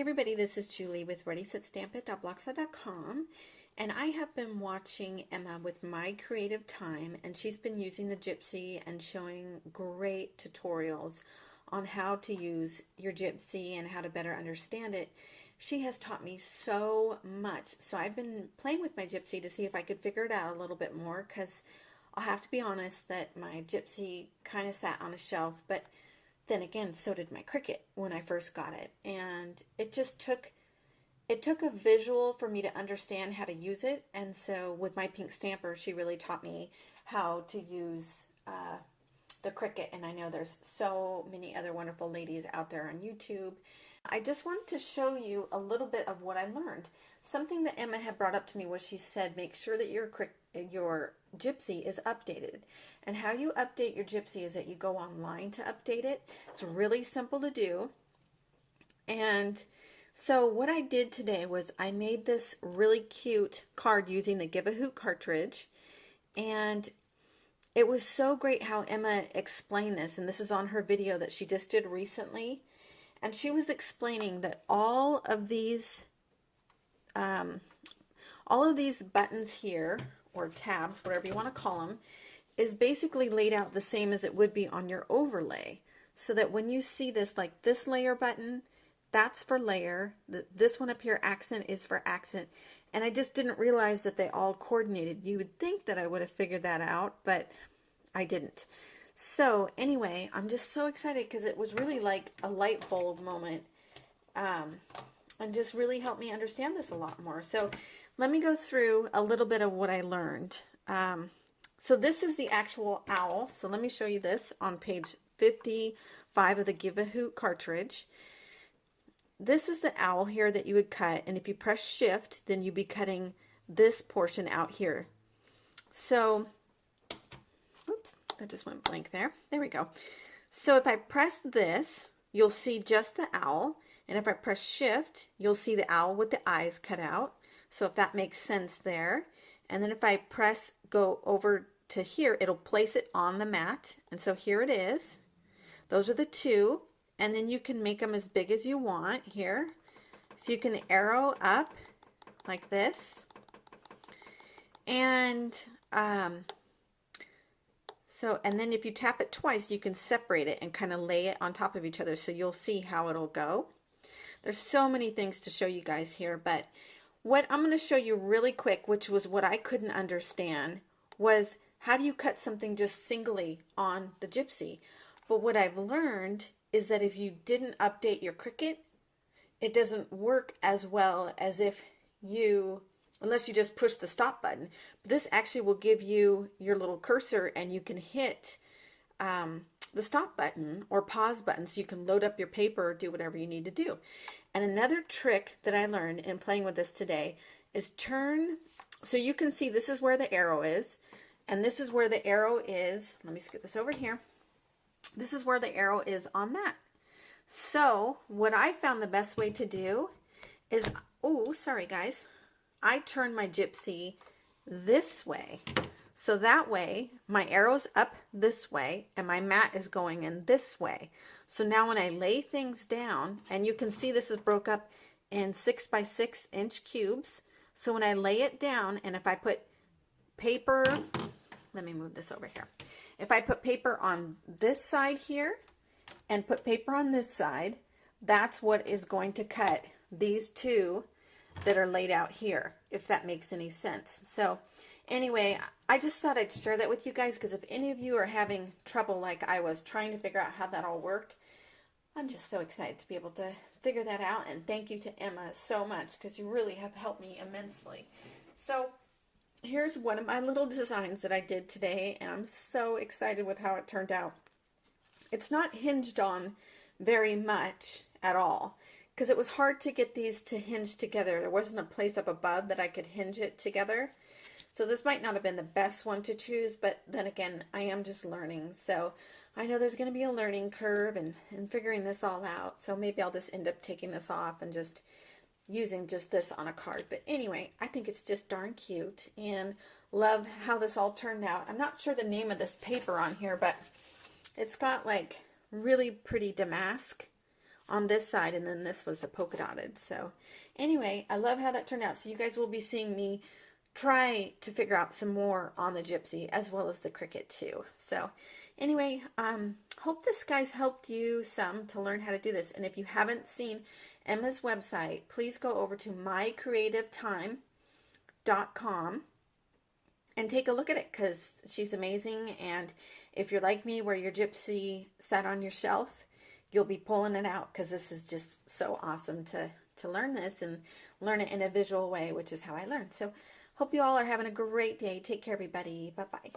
everybody, this is Julie with ReadySetStampIt.blogspot.com, and I have been watching Emma with My Creative Time, and she's been using the Gypsy and showing great tutorials on how to use your Gypsy and how to better understand it. She has taught me so much, so I've been playing with my Gypsy to see if I could figure it out a little bit more, because I'll have to be honest that my Gypsy kind of sat on a shelf, but then again, so did my Cricut when I first got it. And it just took a visual for me to understand how to use it. And so with my pink stamper, she really taught me how to use the Cricut. And I know there's so many other wonderful ladies out there on YouTube. I just wanted to show you a little bit of what I learned. Something that Emma had brought up to me was she said, make sure that your Gypsy is updated. And how you update your Gypsy is that you go online to update it. It's really simple to do. And so what I did today was I made this really cute card using the Give a Hoot cartridge. And it was so great how Emma explained this. And this is on her video that she just did recently. And she was explaining that all of these buttons here, or tabs, whatever you want to call them, is basically laid out the same as it would be on your overlay. So that when you see this, like this layer button, that's for layer. This one up here, accent, is for accent. And I just didn't realize that they all coordinated. You would think that I would have figured that out, but I didn't. So anyway, I'm just so excited because it was really like a light bulb moment. And just really helped me understand this a lot more. So let me go through a little bit of what I learned. So this is the actual owl. So let me show you this on page 55 of the Give a Hoot cartridge. This is the owl here that you would cut, and if you press shift, then you'd be cutting this portion out here. So, oops, that just went blank there. There we go. So if I press this, you'll see just the owl, and if I press shift, you'll see the owl with the eyes cut out. So if that makes sense there. And then if I go over to here, it'll place it on the mat. And so here it is. Those are the two. And then you can make them as big as you want here. So you can arrow up like this. And and then if you tap it twice, you can separate it and kind of lay it on top of each other. So you'll see how it'll go. There's so many things to show you guys here, but what I'm going to show you really quick, which was what I couldn't understand, was how do you cut something just singly on the Gypsy? But what I've learned is that if you didn't update your Cricut, it doesn't work as well as unless you just push the stop button. But this actually will give you your little cursor and you can hit the stop button or pause button so you can load up your paper or do whatever you need to do. And another trick that I learned in playing with this today is so you can see this is where the arrow is, and this is where the arrow is. Let me scoot this over here. This is where the arrow is on that. So what I found the best way to do is, oh, sorry guys, I turn my Gypsy this way. So that way my arrow's up this way and my mat is going in this way. So now when I lay things down, and you can see this is broke up in 6 by 6 inch cubes. So when I lay it down, and if I put paper, let me move this over here. If I put paper on this side here and put paper on this side, that's what is going to cut these two that are laid out here, if that makes any sense. So anyway, I just thought I'd share that with you guys, because if any of you are having trouble like I was trying to figure out how that all worked, I'm just so excited to be able to figure that out. And thank you to Emma so much, because you really have helped me immensely. So here's one of my little designs that I did today, and I'm so excited with how it turned out. It's not hinged on very much at all, because it was hard to get these to hinge together. There wasn't a place up above that I could hinge it together. So this might not have been the best one to choose, but then again, I am just learning. So I know there's going to be a learning curve and figuring this all out. So maybe I'll just end up taking this off and just using just this on a card. But anyway, I think it's just darn cute and love how this all turned out. I'm not sure the name of this paper on here, but it's got like really pretty damask on this side, and then this was the polka dotted. So anyway, I love how that turned out. So you guys will be seeing me try to figure out some more on the Gypsy as well as the Cricut too. So anyway, hope this guys helped you some to learn how to do this. And if you haven't seen Emma's website, please go over to mycreativetime.com and take a look at it, because she's amazing. And if you're like me, where your Gypsy sat on your shelf, you'll be pulling it out, because this is just so awesome to learn this and learn it in a visual way, which is how I learned. So hope you all are having a great day. Take care, everybody. Bye-bye.